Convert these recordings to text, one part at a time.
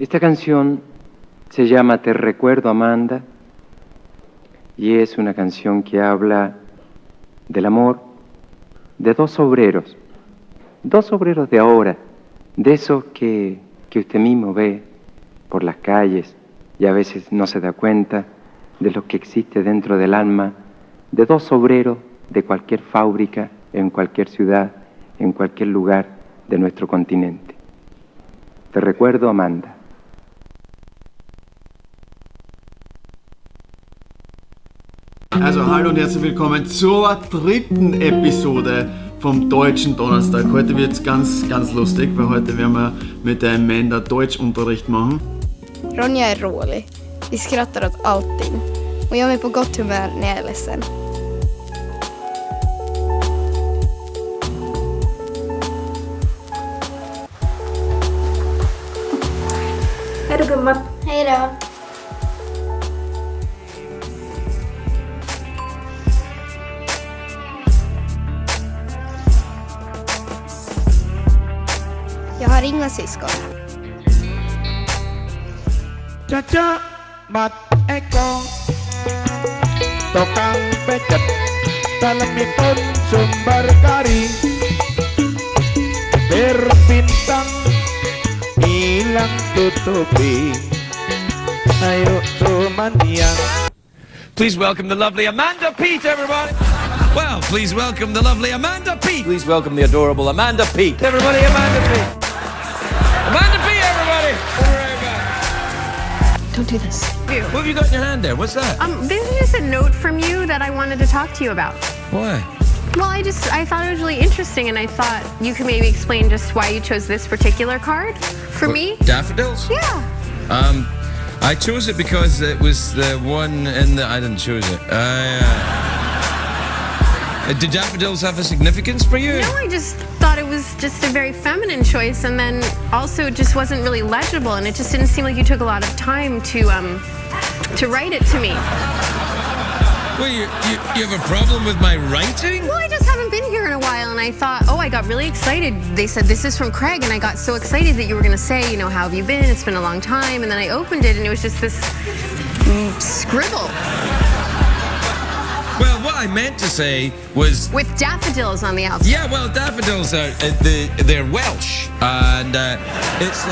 Esta canción se llama Te recuerdo, Amanda, y es una canción que habla del amor de dos obreros de ahora, de esos que usted mismo ve por las calles y a veces no se da cuenta de lo que existe dentro del alma de dos obreros de cualquier fábrica, en cualquier ciudad, en cualquier lugar de nuestro continente. Te recuerdo, Amanda. Also hallo und herzlich willkommen zur dritten Episode vom Deutschen Donnerstag. Heute wird es ganz lustig, weil heute werden wir mit der Amanda Deutschunterricht machen. Ronja är rolig. Vi skrattar åt allting. Och jag är på gott humör när jag är ledsen. Hej då gumman. Hej då. Jag har inga syskon. Caca mat eko Tokang becet Dalemipun sumber kari Berbintang hilang tutupi Ayo tumaniang. Please welcome the lovely Amanda Pete, everybody. Well, please welcome the lovely Amanda Pete. Please welcome the adorable Amanda Pete. Everybody, Amanda Pete. Amanda Pete, everybody. We'll be right back. Don't do this. Here, what have you got in your hand there? What's that? This is just a note from you that I wanted to talk to you about. Why? Well, I thought it was really interesting, and I thought you could maybe explain just why you chose this particular card for me. Daffodils? Yeah. I chose it because it was the one in the... I didn't choose it. Did daffodils have a significance for you? No, I just thought it was just a very feminine choice, and then also it just wasn't really legible, and it just didn't seem like you took a lot of time to write it to me. Well, you have a problem with my writing? Well, I just haven't been here in a while, and I thought, oh, I got really excited. They said, this is from Craig, and I got so excited that you were going to say, you know, how have you been? It's been a long time. And then I opened it, and it was just this scribble. Well, what I meant to say was... With daffodils on the outside. Yeah, well, daffodils are, they're Welsh, and it's...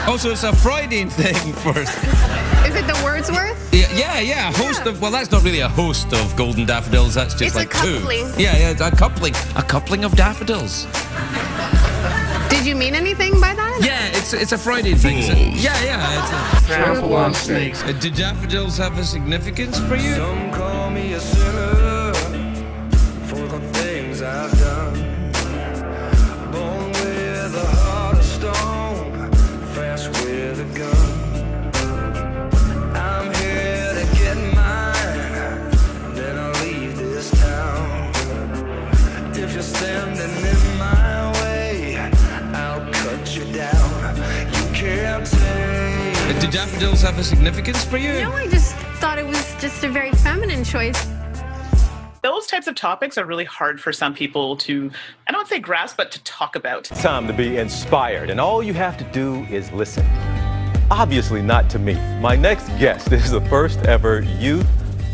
Also, it's a Freudian thing for... Is it the Wordsworth? Yeah, a host of... Well, that's not really a host of golden daffodils, that's just it's like a coupling. Two. Yeah, it's a coupling. A coupling of daffodils. Did you mean anything by that? Yeah, it's a Freudian thing. Yeah, it's a... Trample on snakes. Did daffodils have a significance for you? Some call me a sinner for the things I've done. Born with a heart of stone, fast with a gun. I'm here to get mine, then I'll leave this town. If you're standing in my way, I'll cut you down. You can't take. Did daffodils have a significance for you? No, I just thought it was just a very feminine choice. Those types of topics are really hard for some people to, I don't say grasp, but to talk about. It's time to be inspired, and all you have to do is listen. Obviously not to me. My next guest is the first ever youth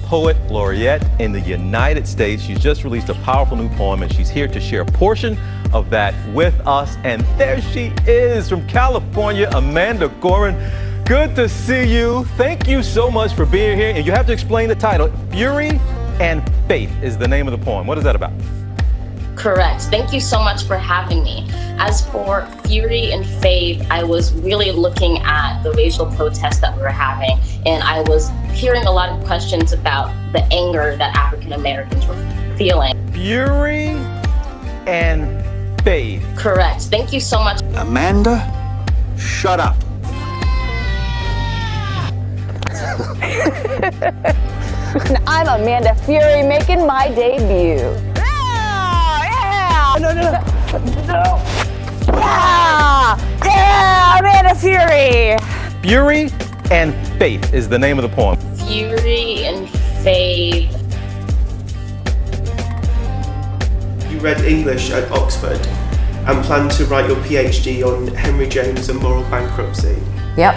poet laureate in the United States. She's just released a powerful new poem, and she's here to share a portion of that with us. And there she is from California, Amanda Gorin. Good to see you. Thank you so much for being here. And you have to explain the title. Fury and Faith is the name of the poem. What is that about? Correct. Thank you so much for having me. As for Fury and Faith, I was really looking at the racial protests that we were having, and I was hearing a lot of questions about the anger that African Americans were feeling. Fury and Faith. Correct. Thank you so much. Amanda, shut up. I'm Amanda Fury making my debut. No. Yeah, Amanda Fury. Fury and Faith is the name of the poem. Fury and Faith. You read English at Oxford. and plan to write your PhD on Henry James and moral bankruptcy. Yep.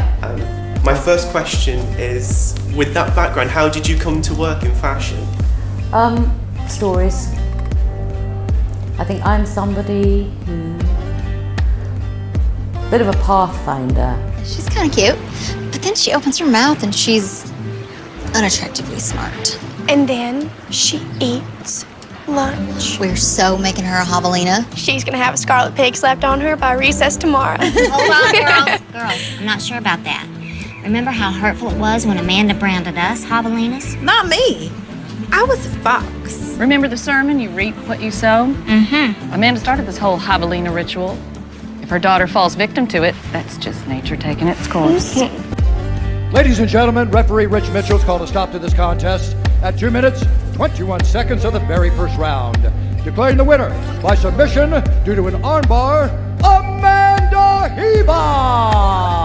My first question is, with that background, how did you come to work in fashion? Stories. I think I'm somebody who... bit of a pathfinder. She's kind of cute, but then she opens her mouth and she's unattractively smart. And then she eats lunch. We're so making her a javelina. She's gonna have a scarlet pig slapped on her by recess tomorrow. Hold on, girls, I'm not sure about that. Remember how hurtful it was when Amanda branded us javelinas? Not me. I was a fox. Remember the sermon, you reap what you sow? Mm-hmm. Amanda started this whole javelina ritual. If her daughter falls victim to it, that's just nature taking its course. Ladies and gentlemen, referee Rich Mitchell's called a stop to this contest at 2 minutes, 21 seconds of the very first round. Declaring the winner by submission due to an armbar, Amanda Heba!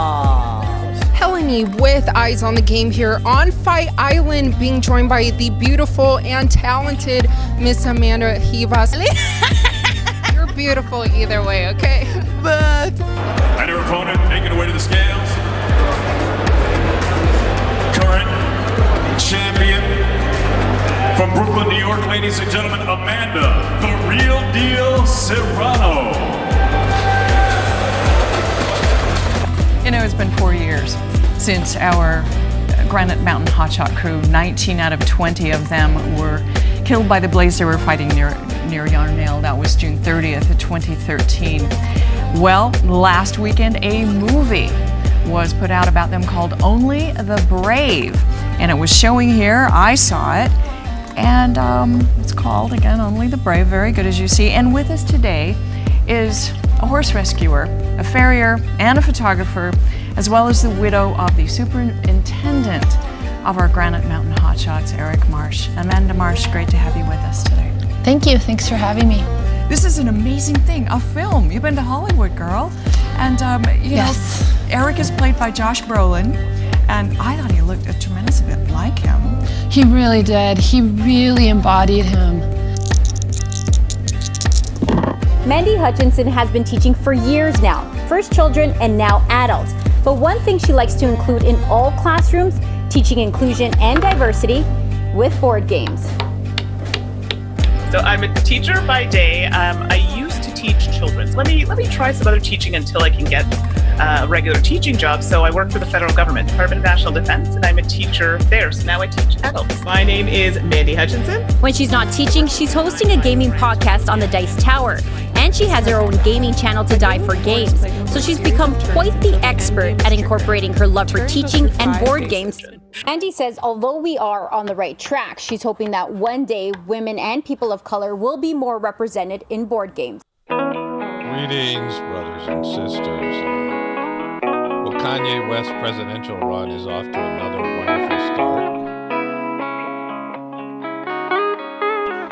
Helene with eyes on the game here on Fight Island, being joined by the beautiful and talented Miss Amanda Heba. You're beautiful either way, okay? But... And her opponent making her way to the scales. Current champion from Brooklyn, New York, ladies and gentlemen, Amanda, the real deal Serrano. You know, it's been 4 years since our Granite Mountain Hotshot crew. 19 out of 20 of them were killed by the blaze they were fighting near Yarnell. That was June 30th of 2013. Well, last weekend a movie was put out about them called Only the Brave, and it was showing here. I saw it, and it's called, again, Only the Brave. Very good, as you see. And with us today is a horse rescuer, a farrier, and a photographer, as well as the widow of the superintendent of our Granite Mountain Hotshots, Eric Marsh. Amanda Marsh, great to have you with us today. Thank you. Thanks for having me. This is an amazing thing, a film. You've been to Hollywood, girl. And, you know, Eric is played by Josh Brolin, and I thought he looked a tremendous bit like him. He really did. He really embodied him. Mandy Hutchinson has been teaching for years now, first children and now adults. But one thing she likes to include in all classrooms, teaching inclusion and diversity with board games. So I'm a teacher by day. I used to teach children. So let me try some other teaching until I can get a regular teaching job. So I work for the federal government, Department of National Defense, and I'm a teacher there. So now I teach adults. My name is Mandy Hutchinson. When she's not teaching, she's hosting a gaming podcast on the Dice Tower. And she has her own gaming channel, To Die for Games. So she's become quite the expert at incorporating her love for teaching and board games. Andy says although we are on the right track, she's hoping that one day women and people of color will be more represented in board games. Greetings, brothers and sisters. Well, Kanye West's presidential run is off to another wonderful start.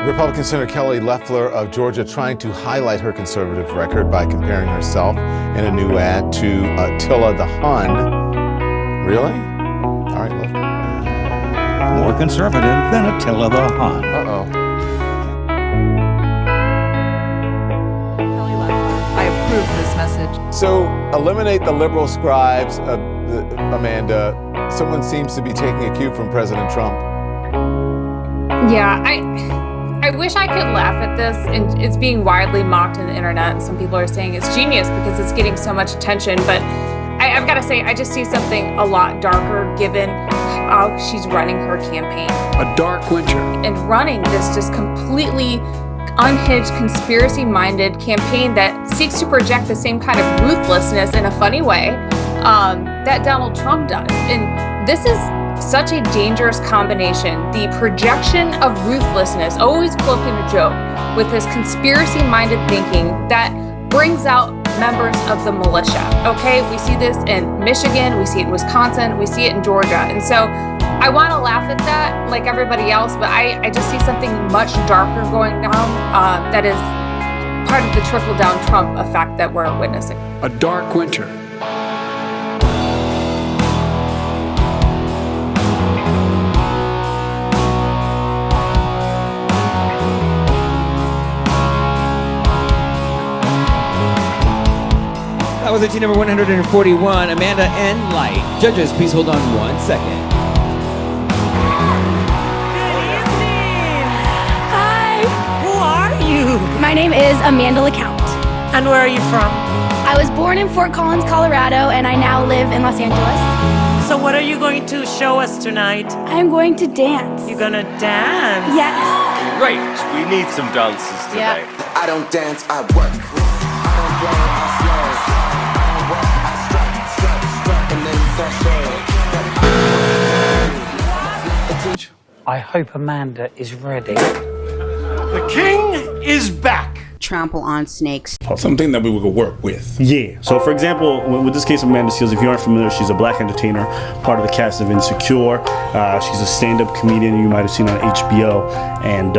Republican Senator Kelly Loeffler of Georgia trying to highlight her conservative record by comparing herself in a new ad to Attila the Hun. Really? All right, Loeffler. More conservative than Attila the Hun. Uh-oh. I approve this message. So, eliminate the liberal scribes, Amanda. Someone seems to be taking a cue from President Trump. Yeah, I wish I could laugh at this, and it's being widely mocked on the internet. Some people are saying it's genius because it's getting so much attention, but I've got to say, I just see something a lot darker given how she's running her campaign. A dark winter. And running this just completely unhinged, conspiracy-minded campaign that seeks to project the same kind of ruthlessness in a funny way that Donald Trump does. And this is such a dangerous combination. The projection of ruthlessness, always cloaking a joke, with this conspiracy-minded thinking that brings out members of the militia. Okay, we see this in Michigan, we see it in Wisconsin, we see it in Georgia. And so I want to laugh at that like everybody else, but I just see something much darker going down that is part of the trickle-down Trump effect that we're witnessing. A dark winter. That was team number 141, Amanda and Light. Judges, please hold on 1 second. Hi. Who are you? My name is Amanda LeCount. And where are you from? I was born in Fort Collins, Colorado, and I now live in Los Angeles. So what are you going to show us tonight? I'm going to dance. You're gonna dance? Yes. Great. We need some dances today. Yeah. I don't dance, I work. I don't play, I slow. I don't work, I strut, and then session. I hope Amanda is ready. The king is back. Trample on snakes. Something that we would work with. Yeah. So, for example, with this case of Amanda Seals, if you aren't familiar, she's a black entertainer, part of the cast of Insecure. She's a stand-up comedian you might have seen on HBO. And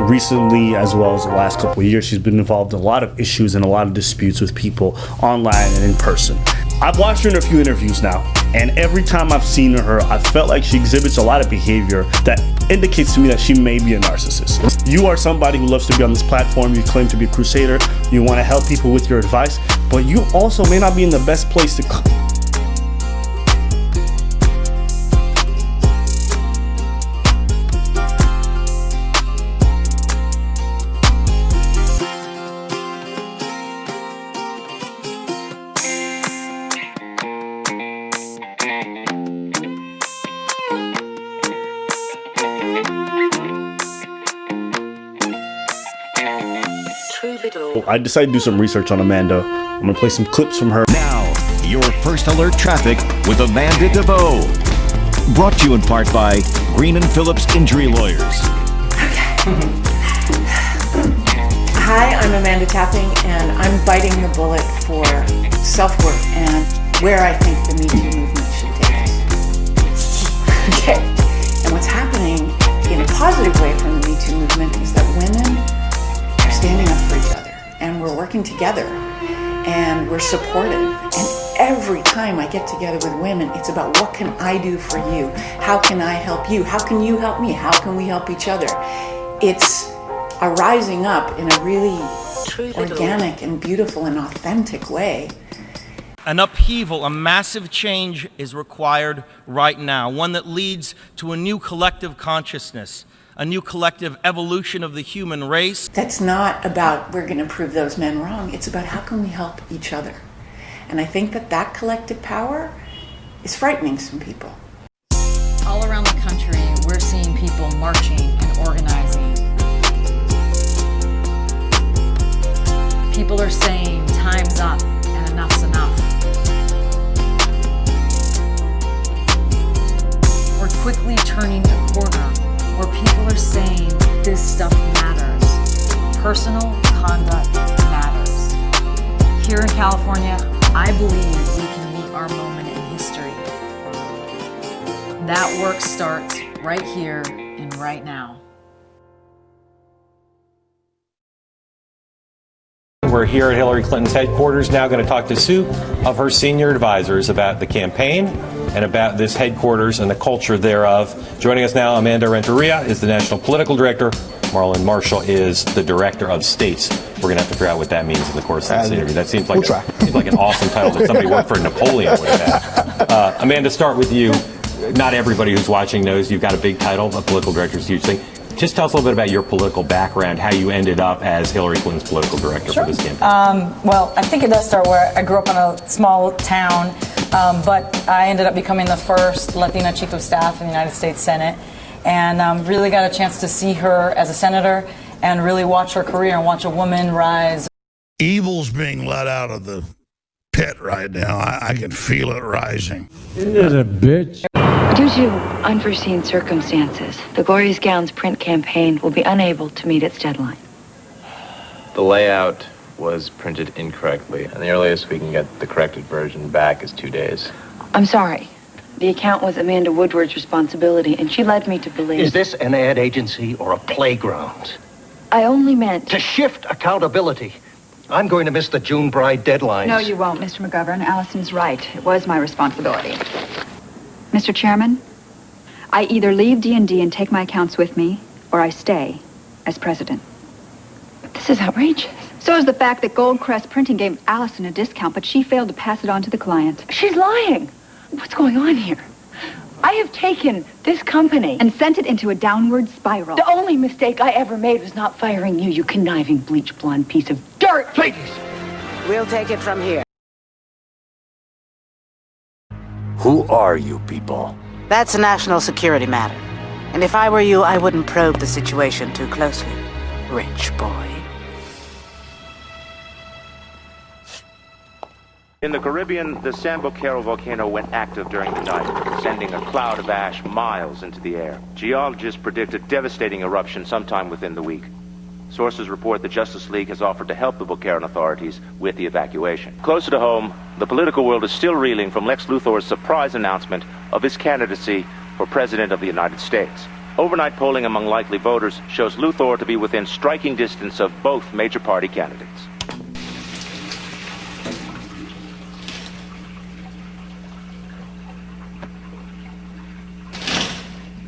recently, as well as the last couple of years, she's been involved in a lot of issues and a lot of disputes with people online and in person. I've watched her in a few interviews now, and every time I've seen her, I felt like she exhibits a lot of behavior that indicates to me that she may be a narcissist. You are somebody who loves to be on this platform, you claim to be a crusader, you want to help people with your advice, but you also may not be in the best place to I decided to do some research on Amanda. I'm gonna play some clips from her. Now, your first alert traffic with Amanda DeVoe. Brought to you in part by Green and Phillips Injury Lawyers. Hi, I'm Amanda Tapping, and I'm biting the bullet for self-work and where I think the Me Too movement should take us. Okay, and what's happening in a positive way from the Me Too movement is that women are standing up for each other. And we're working together, and we're supportive. And every time I get together with women, it's about what can I do for you? How can I help you? How can you help me? How can we help each other? It's a rising up in a really organic and beautiful and authentic way. An upheaval, a massive change is required right now, one that leads to a new collective consciousness, a new collective evolution of the human race. That's not about we're going to prove those men wrong. It's about how can we help each other. And I think that that collective power is frightening some people. All around the country, we're seeing people marching and organizing. People are saying time's up and enough's enough. We're quickly turning the corner where people are saying this stuff matters. Personal conduct matters. Here in California, I believe we can meet our moment in history. That work starts right here and right now. We're here at Hillary Clinton's headquarters now going to talk to two of her senior advisors about the campaign and about this headquarters and the culture thereof. Joining us now, Amanda Renteria is the National Political Director. Marlon Marshall is the Director of States. We're going to have to figure out what that means in the course of this interview. That seems like, seems like an awesome title that somebody worked for Napoleon would have had. Amanda, start with you. Not everybody who's watching knows you've got a big title. A political director is a huge thing. Just tell us a little bit about your political background, how you ended up as Hillary Clinton's political director for this campaign. Well, I think it does start where I grew up in a small town, but I ended up becoming the first Latina chief of staff in the United States Senate, and really got a chance to see her as a senator and really watch her career and watch a woman rise. Evil's being let out of the pit right now. I can feel it rising. Isn't it a bitch? Due to unforeseen circumstances, the Glorious Gowns print campaign will be unable to meet its deadline. The layout was printed incorrectly, and the earliest we can get the corrected version back is 2 days. I'm sorry. The account was Amanda Woodward's responsibility, and she led me to believe... Is this an ad agency or a playground? I only meant... To shift accountability. I'm going to miss the June bride deadlines. No, you won't, Mr. McGovern. Allison's right. It was my responsibility. Mr. Chairman, I either leave D&D and take my accounts with me, or I stay as president. But this is outrageous. So is the fact that Goldcrest Printing gave Allison a discount, but she failed to pass it on to the client. She's lying. What's going on here? I have taken this company And sent it into a downward spiral. The only mistake I ever made was not firing you, you conniving bleach blonde piece of dirt. Please. We'll take it from here. Who are you people? That's a national security matter. And if I were you, I wouldn't probe the situation too closely. Rich boy. In the Caribbean, the San Boquero volcano went active during the night, sending a cloud of ash miles into the air. Geologists predict a devastating eruption sometime within the week. Sources report the Justice League has offered to help the Boqueron authorities with the evacuation. Closer to home, the political world is still reeling from Lex Luthor's surprise announcement of his candidacy for President of the United States. Overnight polling among likely voters shows Luthor to be within striking distance of both major party candidates.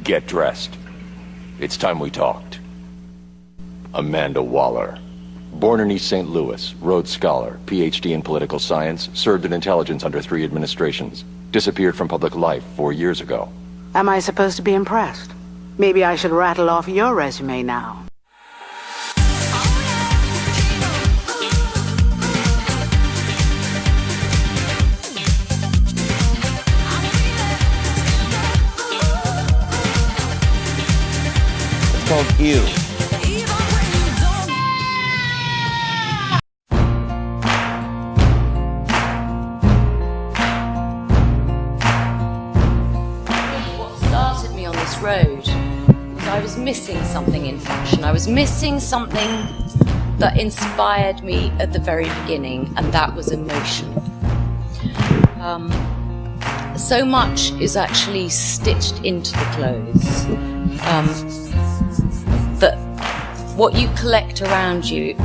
Get dressed. It's time we talked. Amanda Waller. Born in East St. Louis, Rhodes Scholar, PhD in political science, served in intelligence under 3 administrations. Disappeared from public life 4 years ago. Am I supposed to be impressed? Maybe I should rattle off your resume now. It's called You. Road was I was missing something in fashion. I was missing something that inspired me at the very beginning, and that was emotion. So much is actually stitched into the clothes that what you collect around you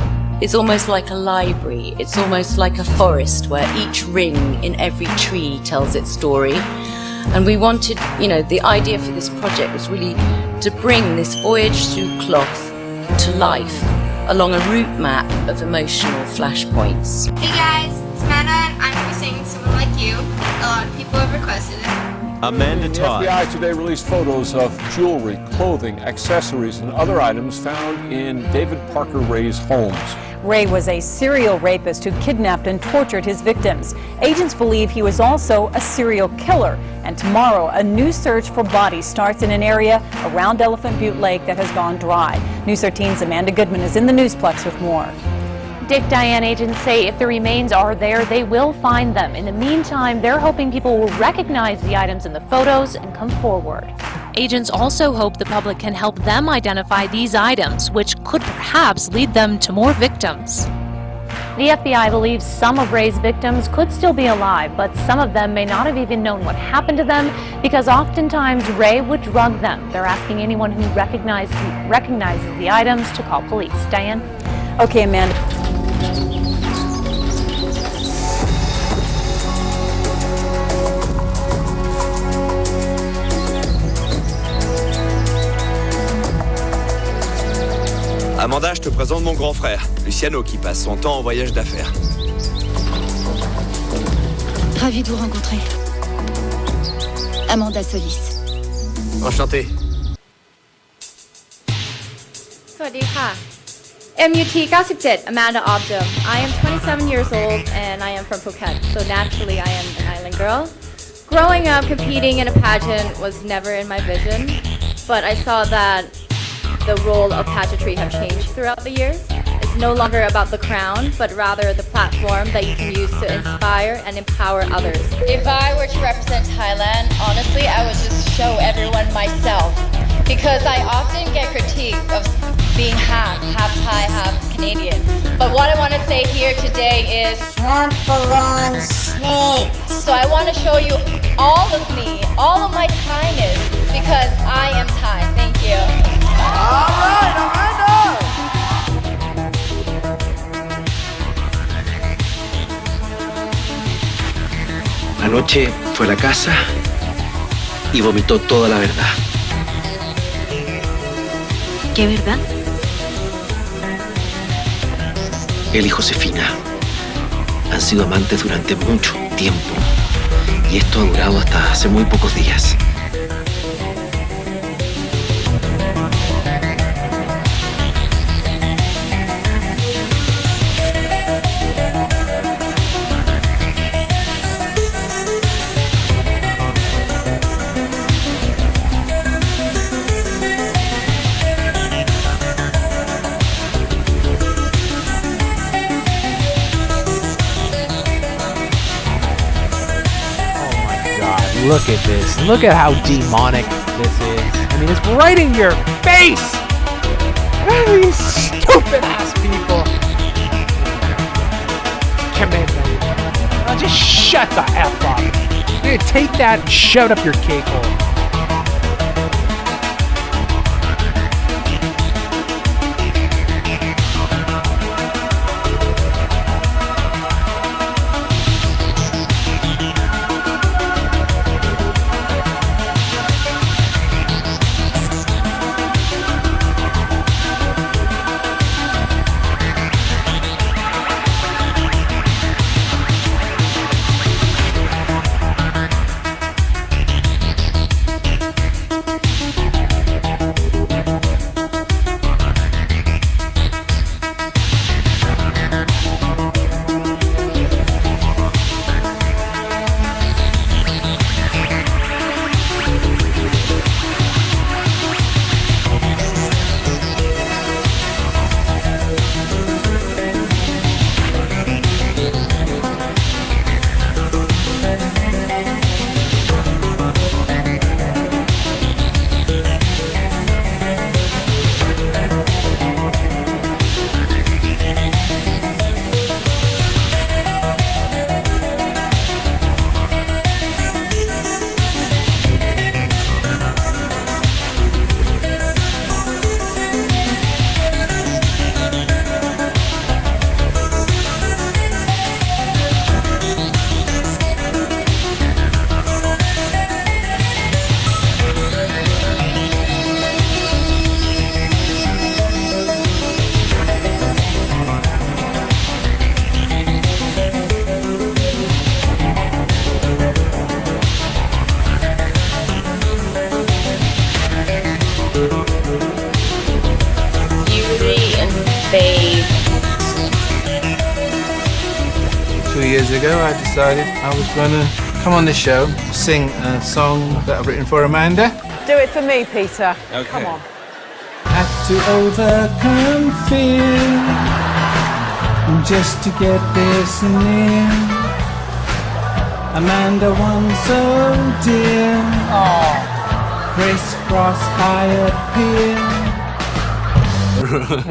is almost like a library. It's almost like a forest where each ring in every tree tells its story. And we wanted, the idea for this project was really to bring this voyage through cloth to life along a route map of emotional flashpoints. Hey guys, it's Amanda, and I'm going to be singing Someone Like You. A lot of people have requested it. Amanda Todd. The FBI today released photos of jewelry, clothing, accessories, and other items found in David Parker Ray's homes. Ray was a serial rapist who kidnapped and tortured his victims. Agents believe he was also a serial killer. And tomorrow, a new search for bodies starts in an area around Elephant Butte Lake that has gone dry. News 13's Amanda Goodman is in the Newsplex with more. Dick, Diane, agents say if the remains are there, they will find them. In the meantime, they're hoping people will recognize the items in the photos and come forward. Agents also hope the public can help them identify these items, which could perhaps lead them to more victims. The FBI believes some of Ray's victims could still be alive, but some of them may not have even known what happened to them because oftentimes Ray would drug them. They're asking anyone who recognizes the items to call police. Diane? Okay, Amanda. Amanda, je te présente mon grand frère, Luciano, qui passe son temps en voyage d'affaires. Ravi de vous rencontrer. Amanda Solis. Enchanté. Sawadee ka. MUT 97, Amanda Obdom. I am 27 years old and I am from Phuket, so naturally I am an island girl. Growing up, competing in a pageant was never in my vision, but I saw that the role of pageantry have changed throughout the years. It's no longer about the crown, but rather the platform that you can use to inspire and empower others. If I were to represent Thailand, honestly, I would just show everyone myself. Because I often get critique of being half Thai, half Canadian. But what I want to say here today is trample on snakes. So I want to show you all of me, all of my Thainess, because I am Thai. Thank you. All right, Amanda! Anoche fue a la casa y vomitó toda la verdad. ¿Qué verdad? Él y Josefina han sido amantes durante mucho tiempo. Y esto ha durado hasta hace muy pocos días. Look at this. Look at how demonic this is. I mean, it's right in your face! These stupid ass people. Come in, man. Now just shut the F up. You're gonna take that and shove it up your cake hole. Years ago, I decided I was going to come on this show, sing a song that I've written for Amanda. Do it for me, Peter. Okay. Come on. Had to overcome fear just to get this near. Amanda, one so dear. Oh. Crisscross I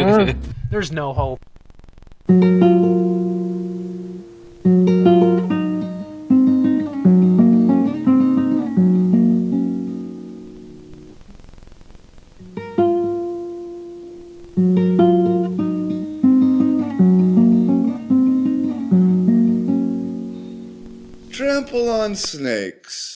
appear. There's no hope. Trample on snakes.